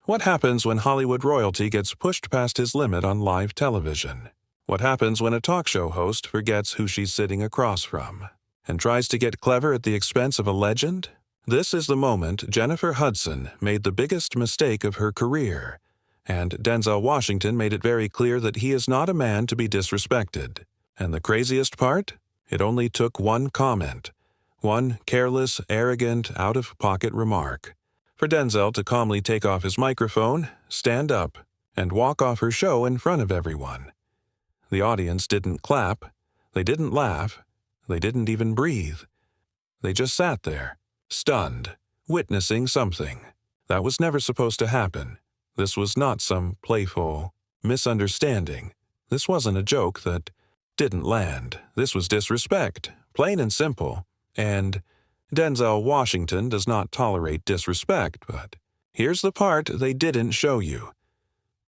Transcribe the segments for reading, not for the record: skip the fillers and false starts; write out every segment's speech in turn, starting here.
What happens when Hollywood royalty gets pushed past his limit on live television? What happens when a talk show host forgets who she's sitting across from and tries to get clever at the expense of a legend? This is the moment Jennifer Hudson made the biggest mistake of her career, and Denzel Washington made it very clear that he is not a man to be disrespected. And the craziest part? It only took one comment, one careless, arrogant, out-of-pocket remark, for Denzel to calmly take off his microphone, stand up, and walk off her show in front of everyone. The audience didn't clap, they didn't laugh, they didn't even breathe. They just sat there, stunned, witnessing something that was never supposed to happen. This was not some playful misunderstanding. This wasn't a joke that didn't land. This was disrespect, plain and simple. And Denzel Washington does not tolerate disrespect, but here's the part they didn't show you.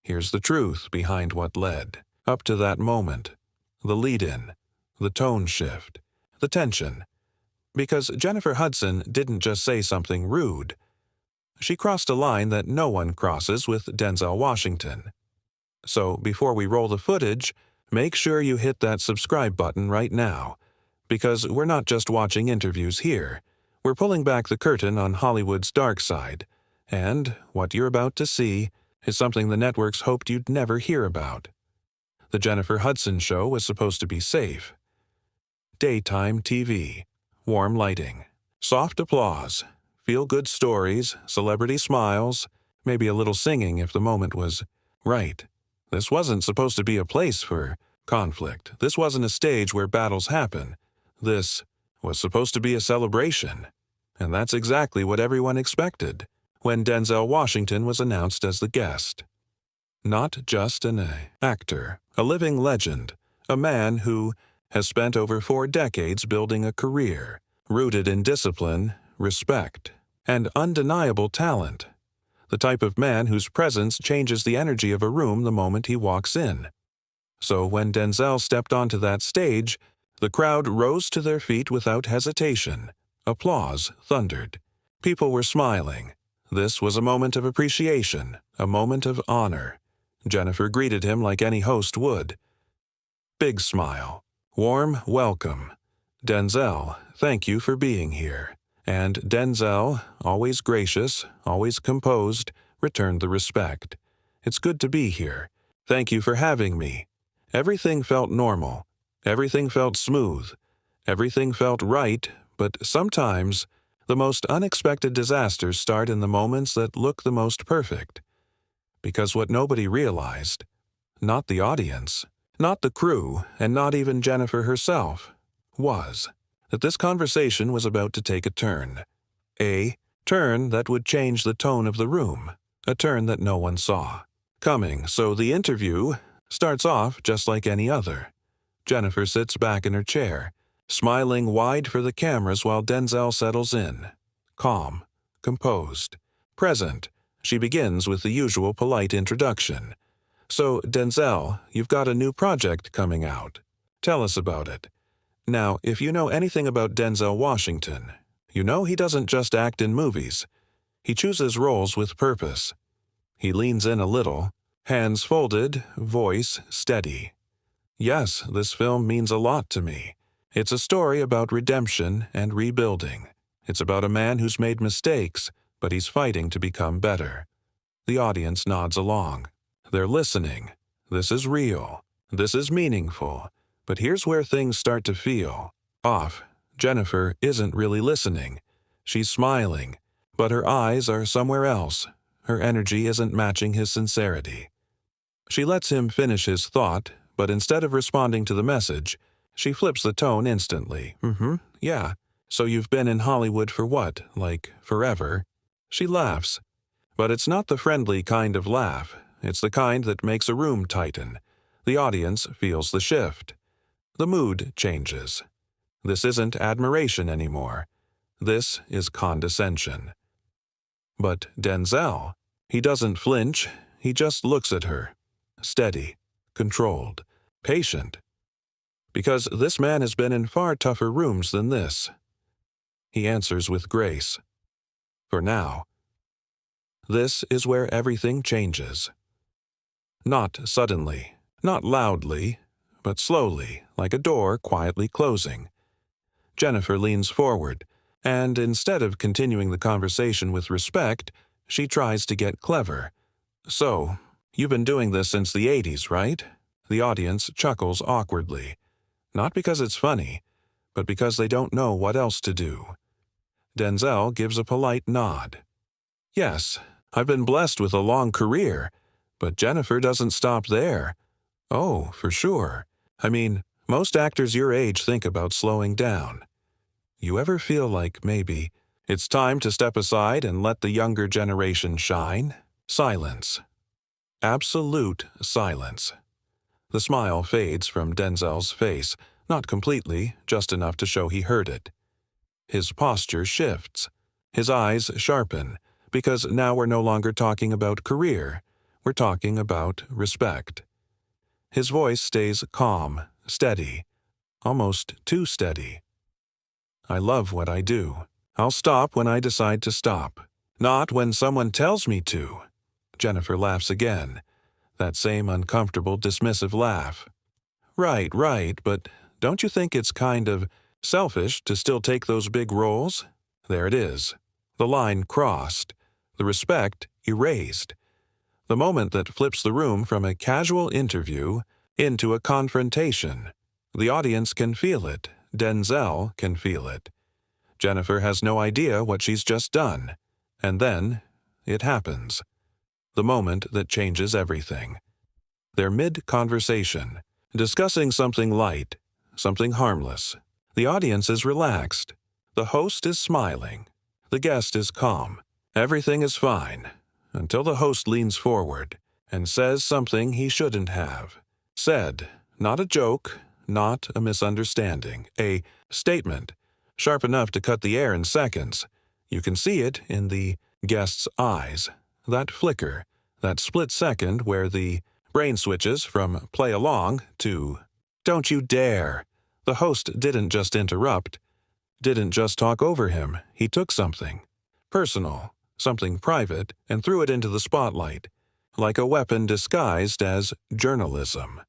Here's the truth behind what led up to that moment. The lead-in, the tone shift, the tension. Because Jennifer Hudson didn't just say something rude. She crossed a line that no one crosses with Denzel Washington. So before we roll the footage, make sure you hit that subscribe button right now, because we're not just watching interviews here. We're pulling back the curtain on Hollywood's dark side, and what you're about to see is something the networks hoped you'd never hear about. The Jennifer Hudson show was supposed to be safe. Daytime TV, warm lighting, soft applause, feel-good stories, celebrity smiles, maybe a little singing if the moment was right. This wasn't supposed to be a place for conflict. This wasn't a stage where battles happen. This was supposed to be a celebration. And that's exactly what everyone expected when Denzel Washington was announced as the guest. Not just an actor, a living legend, a man who has spent over 4 decades building a career rooted in discipline, respect, and undeniable talent. The type of man whose presence changes the energy of a room the moment he walks in. So when Denzel stepped onto that stage, the crowd rose to their feet without hesitation. Applause thundered. People were smiling. This was a moment of appreciation, a moment of honor. Jennifer greeted him like any host would. Big smile. Warm welcome. Denzel, thank you for being here. And Denzel, always gracious, always composed, returned the respect. It's good to be here. Thank you for having me. Everything felt normal. Everything felt smooth. Everything felt right, but sometimes the most unexpected disasters start in the moments that look the most perfect. Because what nobody realized, not the audience, not the crew, and not even Jennifer herself, was that this conversation was about to take a turn. A turn that would change the tone of the room, a turn that no one saw coming. So the interview starts off just like any other. Jennifer sits back in her chair, smiling wide for the cameras while Denzel settles in. Calm, composed, present, she begins with the usual polite introduction. So, Denzel, you've got a new project coming out. Tell us about it. Now, if you know anything about Denzel Washington, you know he doesn't just act in movies. He chooses roles with purpose. He leans in a little, hands folded, voice steady. Yes, this film means a lot to me. It's a story about redemption and rebuilding. It's about a man who's made mistakes, but he's fighting to become better. The audience nods along. They're listening. This is real. This is meaningful. But here's where things start to feel off. Jennifer isn't really listening. She's smiling, but her eyes are somewhere else. Her energy isn't matching his sincerity. She lets him finish his thought, but instead of responding to the message, she flips the tone instantly. Yeah. So you've been in Hollywood for what, like forever? She laughs. But it's not the friendly kind of laugh. It's the kind that makes a room tighten. The audience feels the shift. The mood changes. This isn't admiration anymore. This is condescension. But Denzel, he doesn't flinch. He just looks at her. Steady, controlled, patient. Because this man has been in far tougher rooms than this. He answers with grace. For now. This is where everything changes. Not suddenly, not loudly, but slowly, like a door quietly closing. Jennifer leans forward, and instead of continuing the conversation with respect, she tries to get clever. "So, you've been doing this since the 80s, right?" The audience chuckles awkwardly, not because it's funny, but because they don't know what else to do. Denzel gives a polite nod. "Yes, I've been blessed with a long career, but Jennifer doesn't stop there." "Oh, for sure. I mean, most actors your age think about slowing down. You ever feel like maybe it's time to step aside and let the younger generation shine?" Silence. Absolute silence. The smile fades from Denzel's face, not completely, just enough to show he heard it. His posture shifts. His eyes sharpen, because now we're no longer talking about career. We're talking about respect. His voice stays calm, steady, almost too steady. "I love what I do. I'll stop when I decide to stop, not when someone tells me to." Jennifer laughs again, that same uncomfortable, dismissive laugh. Right, but don't you think it's kind of selfish to still take those big roles?" There it is. The line crossed. The respect erased. The moment that flips the room from a casual interview into a confrontation. The audience can feel it. Denzel can feel it. Jennifer has no idea what she's just done. And then, it happens. The moment that changes everything. They're mid-conversation, discussing something light, something harmless. The audience is relaxed. The host is smiling. The guest is calm. Everything is fine, until the host leans forward and says something he shouldn't have. Said, not a joke, not a misunderstanding, a statement, sharp enough to cut the air in seconds. You can see it in the guest's eyes, that flicker, that split second where the brain switches from play along to don't you dare. The host didn't just interrupt, didn't just talk over him. He took something personal, something private, and threw it into the spotlight, like a weapon disguised as journalism.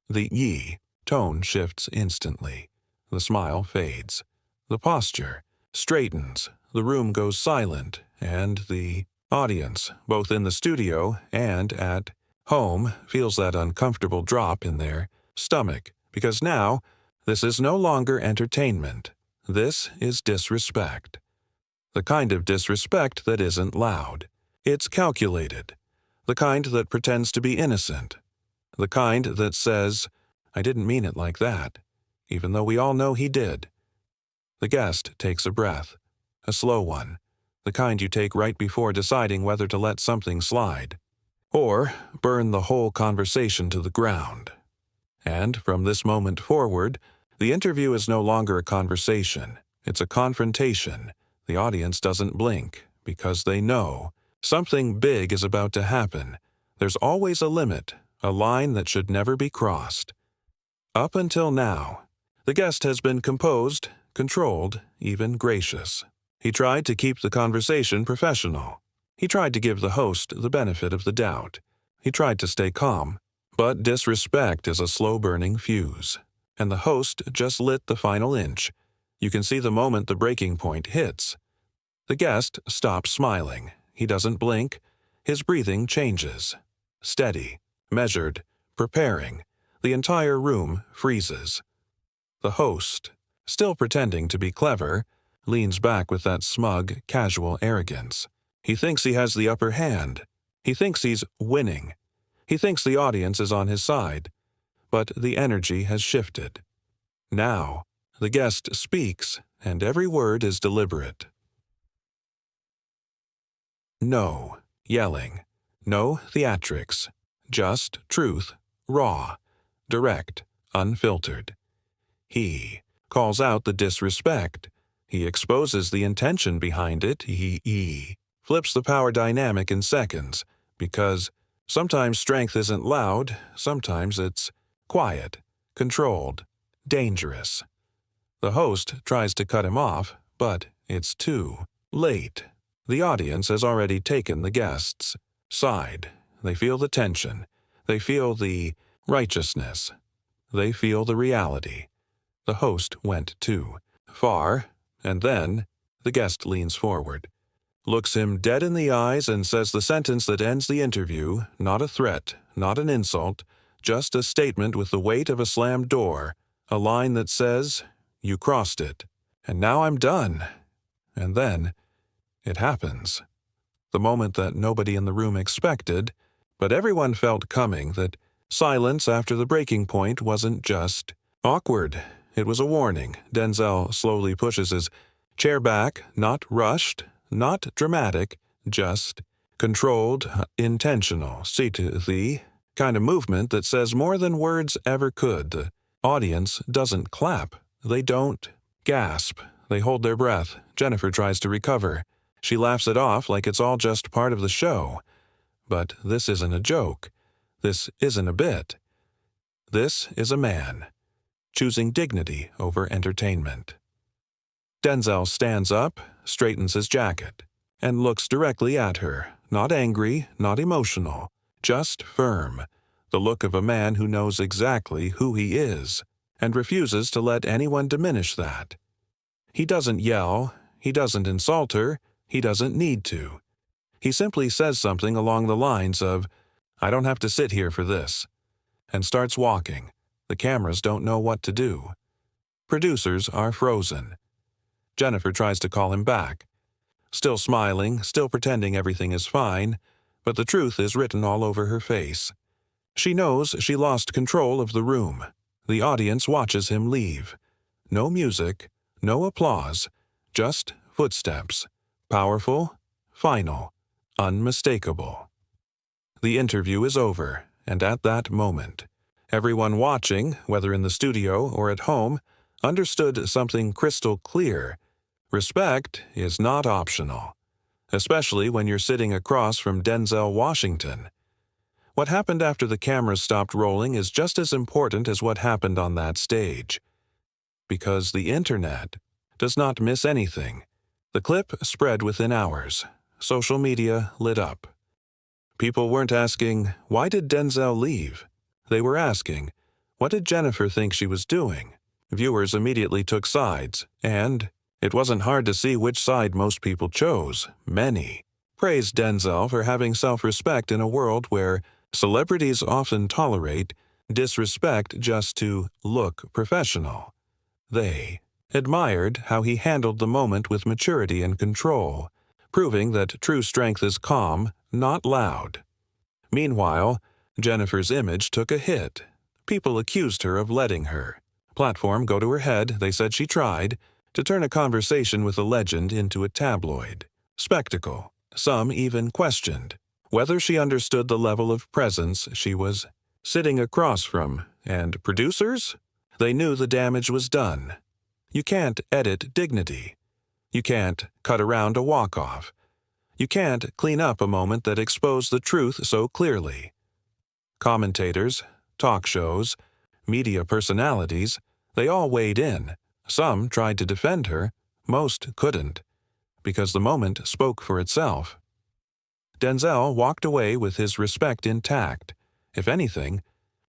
The ye tone shifts instantly. The smile fades. The posture straightens. The room goes silent, and the audience, both in the studio and at home, feels that uncomfortable drop in their stomach, because now this is no longer entertainment. This is disrespect. The kind of disrespect that isn't loud. It's calculated. The kind that pretends to be innocent. The kind that says, "I didn't mean it like that," even though we all know he did. The guest takes a breath. A slow one. The kind you take right before deciding whether to let something slide. Or burn the whole conversation to the ground. And from this moment forward, the interview is no longer a conversation. It's a confrontation. The audience doesn't blink, because they know something big is about to happen. There's always a limit, a line that should never be crossed. Up until now, the guest has been composed, controlled, even gracious. He tried to keep the conversation professional. He tried to give the host the benefit of the doubt. He tried to stay calm. But disrespect is a slow-burning fuse, and the host just lit the final inch. You can see the moment the breaking point hits. The guest stops smiling. He doesn't blink. His breathing changes. Steady, measured, preparing. The entire room freezes. The host, still pretending to be clever, leans back with that smug, casual arrogance. He thinks he has the upper hand. He thinks he's winning. He thinks the audience is on his side. But the energy has shifted. Now, the guest speaks, and every word is deliberate. No yelling. No theatrics. Just truth, raw, direct, unfiltered. He calls out the disrespect. He exposes the intention behind it. He flips the power dynamic in seconds, because sometimes strength isn't loud, sometimes it's quiet, controlled, dangerous. The host tries to cut him off, but it's too late. The audience has already taken the guest's side. They feel the tension. They feel the righteousness. They feel the reality. The host went too far, and then the guest leans forward, looks him dead in the eyes, and says the sentence that ends the interview, not a threat, not an insult, just a statement with the weight of a slammed door, a line that says, "You crossed it, and now I'm done." And then it happens. The moment that nobody in the room expected, but everyone felt coming, that silence after the breaking point wasn't just awkward. It was a warning. Denzel slowly pushes his chair back, not rushed, not dramatic, just controlled, intentional. See, to the kind of movement that says more than words ever could. The audience doesn't clap. They don't gasp. They hold their breath. Jennifer tries to recover. She laughs it off like it's all just part of the show. But this isn't a joke. This isn't a bit. This is a man choosing dignity over entertainment. Denzel stands up, straightens his jacket, and looks directly at her, not angry, not emotional, just firm, the look of a man who knows exactly who he is, and refuses to let anyone diminish that. He doesn't yell, he doesn't insult her, he doesn't need to. He simply says something along the lines of, "I don't have to sit here for this," and starts walking. The cameras don't know what to do. Producers are frozen. Jennifer tries to call him back. Still smiling, still pretending everything is fine, but the truth is written all over her face. She knows she lost control of the room. The audience watches him leave. No music, no applause, just footsteps. Powerful, final, unmistakable. The interview is over, and at that moment, everyone watching, whether in the studio or at home, understood something crystal clear. Respect is not optional, especially when you're sitting across from Denzel Washington. What happened after the cameras stopped rolling is just as important as what happened on that stage. Because the internet does not miss anything. The clip spread within hours. Social media lit up. People weren't asking, "Why did Denzel leave?" They were asking, "What did Jennifer think she was doing?" Viewers immediately took sides, and it wasn't hard to see which side most people chose. Many praised Denzel for having self-respect in a world where celebrities often tolerate disrespect just to look professional. They admired how he handled the moment with maturity and control, proving that true strength is calm, not loud. Meanwhile, Jennifer's image took a hit. People accused her of letting her platform go to her head. They said she tried to turn a conversation with a legend into a tabloid spectacle. Some even questioned whether she understood the level of presence she was sitting across from, and producers? They knew the damage was done. You can't edit dignity. You can't cut around a walk-off. You can't clean up a moment that exposed the truth so clearly. Commentators, talk shows, media personalities, they all weighed in. Some tried to defend her, most couldn't, because the moment spoke for itself. Denzel walked away with his respect intact. If anything,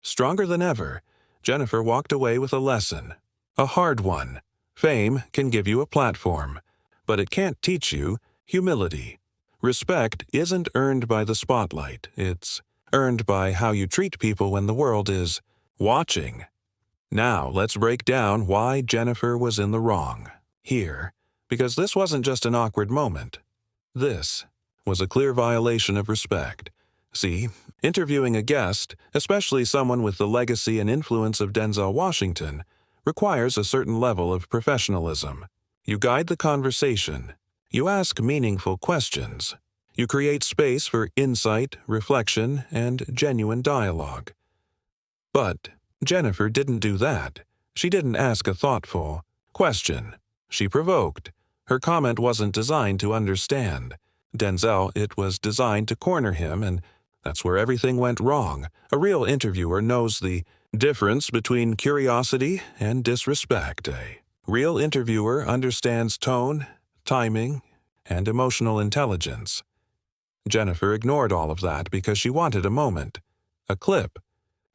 stronger than ever, Jennifer walked away with a lesson, a hard one. Fame can give you a platform, but it can't teach you humility. Respect isn't earned by the spotlight. It's earned by how you treat people when the world is watching. Now, let's break down why Jennifer was in the wrong here, because this wasn't just an awkward moment. This was a clear violation of respect. See, interviewing a guest, especially someone with the legacy and influence of Denzel Washington, requires a certain level of professionalism. You guide the conversation. You ask meaningful questions. You create space for insight, reflection, and genuine dialogue. But Jennifer didn't do that. She didn't ask a thoughtful question. She provoked. Her comment wasn't designed to understand Denzel. It was designed to corner him, and that's where everything went wrong. A real interviewer knows the difference between curiosity and disrespect. A real interviewer understands tone, timing, and emotional intelligence. Jennifer ignored all of that because she wanted a moment, a clip,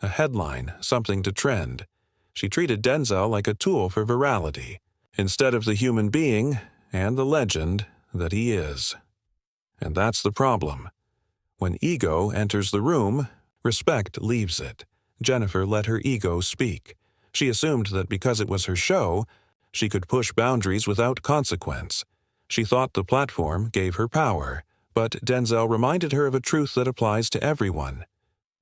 a headline, something to trend. She treated Denzel like a tool for virality, instead of the human being and the legend that he is. And that's the problem. When ego enters the room, respect leaves it. Jennifer let her ego speak. She assumed that because it was her show, she could push boundaries without consequence. She thought the platform gave her power, but Denzel reminded her of a truth that applies to everyone.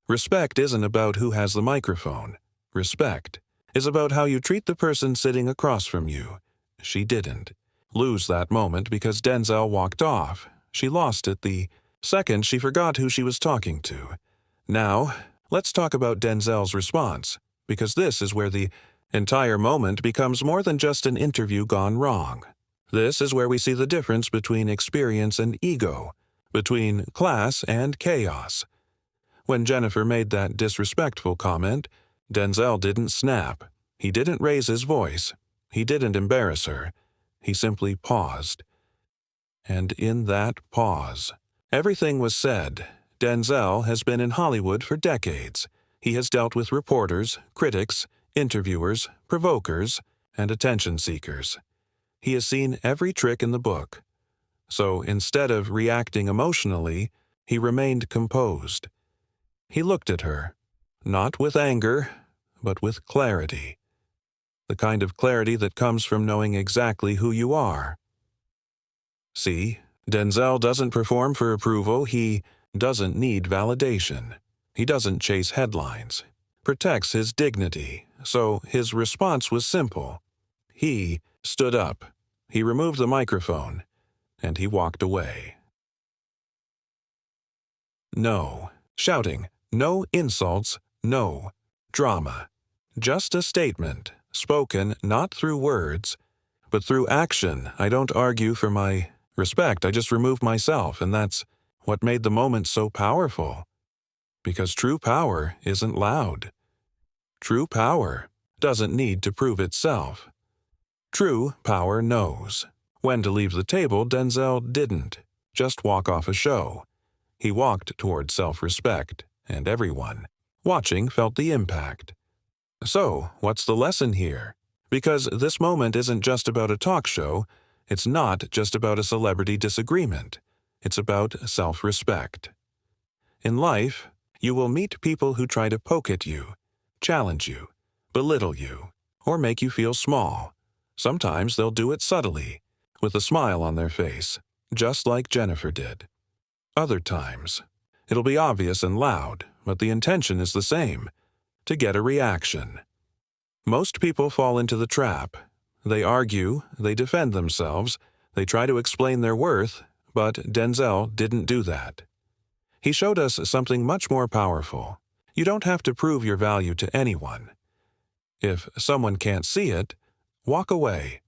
Respect isn't about who has the microphone. Respect is about how you treat the person sitting across from you. She didn't lose that moment because Denzel walked off. She lost it the second she forgot who she was talking to. Now, let's talk about Denzel's response, because this is where the entire moment becomes more than just an interview gone wrong. This is where we see the difference between experience and ego, between class and chaos. When Jennifer made that disrespectful comment, Denzel didn't snap. He didn't raise his voice. He didn't embarrass her. He simply paused. And in that pause, everything was said. Denzel has been in Hollywood for decades. He has dealt with reporters, critics, interviewers, provokers, and attention seekers. He has seen every trick in the book. So instead of reacting emotionally, he remained composed. He looked at her, not with anger, but with clarity. The kind of clarity that comes from knowing exactly who you are. See, Denzel doesn't perform for approval. He doesn't need validation. He doesn't chase headlines. Protects his dignity. So his response was simple. He stood up. He removed the microphone, and he walked away. No shouting, no insults, no drama. Just a statement, spoken not through words, but through action. I don't argue for my respect, I just remove myself, and that's what made the moment so powerful. Because true power isn't loud. True power doesn't need to prove itself. True power knows. When to leave the table, Denzel didn't just walk off a show. He walked toward self-respect, and everyone watching felt the impact. So, what's the lesson here? Because this moment isn't just about a talk show, it's not just about a celebrity disagreement. It's about self-respect. In life, you will meet people who try to poke at you, challenge you, belittle you, or make you feel small. Sometimes they'll do it subtly, with a smile on their face, just like Jennifer did. Other times, it'll be obvious and loud, but the intention is the same, to get a reaction. Most people fall into the trap. They argue, they defend themselves, they try to explain their worth, but Denzel didn't do that. He showed us something much more powerful. You don't have to prove your value to anyone. If someone can't see it, walk away.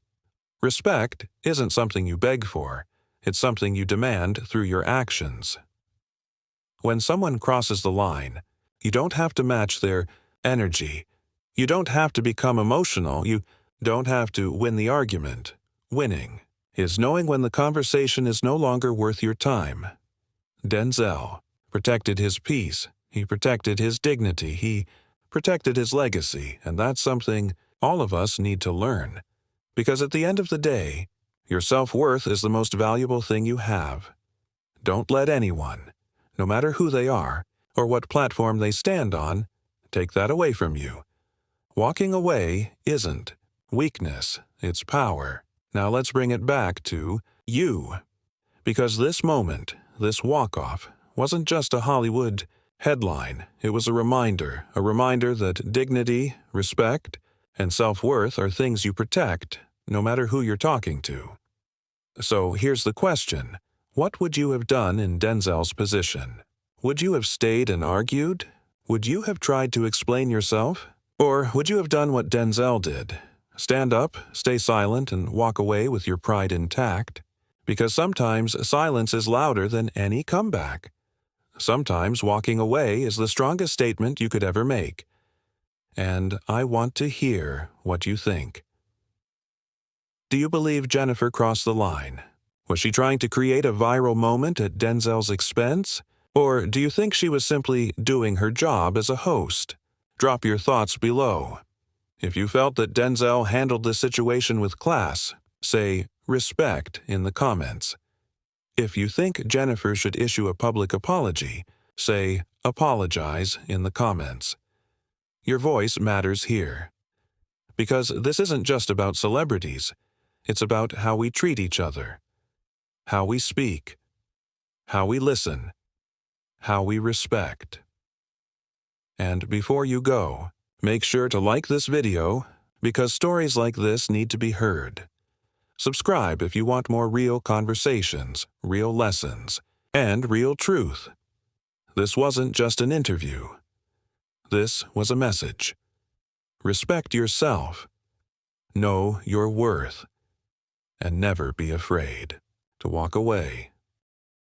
Respect isn't something you beg for, it's something you demand through your actions. When someone crosses the line, you don't have to match their energy. You don't have to become emotional. You don't have to win the argument. Winning is knowing when the conversation is no longer worth your time. Denzel protected his peace. He protected his dignity. He protected his legacy, and that's something all of us need to learn. Because at the end of the day, your self-worth is the most valuable thing you have. Don't let anyone, no matter who they are or what platform they stand on, take that away from you. Walking away isn't weakness, it's power. Now let's bring it back to you. Because this moment, this walk-off, wasn't just a Hollywood headline. It was a reminder that dignity, respect, and self-worth are things you protect, no matter who you're talking to. So here's the question. What would you have done in Denzel's position? Would you have stayed and argued? Would you have tried to explain yourself? Or would you have done what Denzel did? Stand up, stay silent, and walk away with your pride intact? Because sometimes silence is louder than any comeback. Sometimes walking away is the strongest statement you could ever make. And I want to hear what you think. Do you believe Jennifer crossed the line? Was she trying to create a viral moment at Denzel's expense? Or do you think she was simply doing her job as a host? Drop your thoughts below. If you felt that Denzel handled this situation with class, say respect in the comments. If you think Jennifer should issue a public apology, say apologize in the comments. Your voice matters here. Because this isn't just about celebrities, it's about how we treat each other, how we speak, how we listen, how we respect. And before you go, make sure to like this video because stories like this need to be heard. Subscribe if you want more real conversations, real lessons, and real truth. This wasn't just an interview. This was a message. Respect yourself. Know your worth. And never be afraid to walk away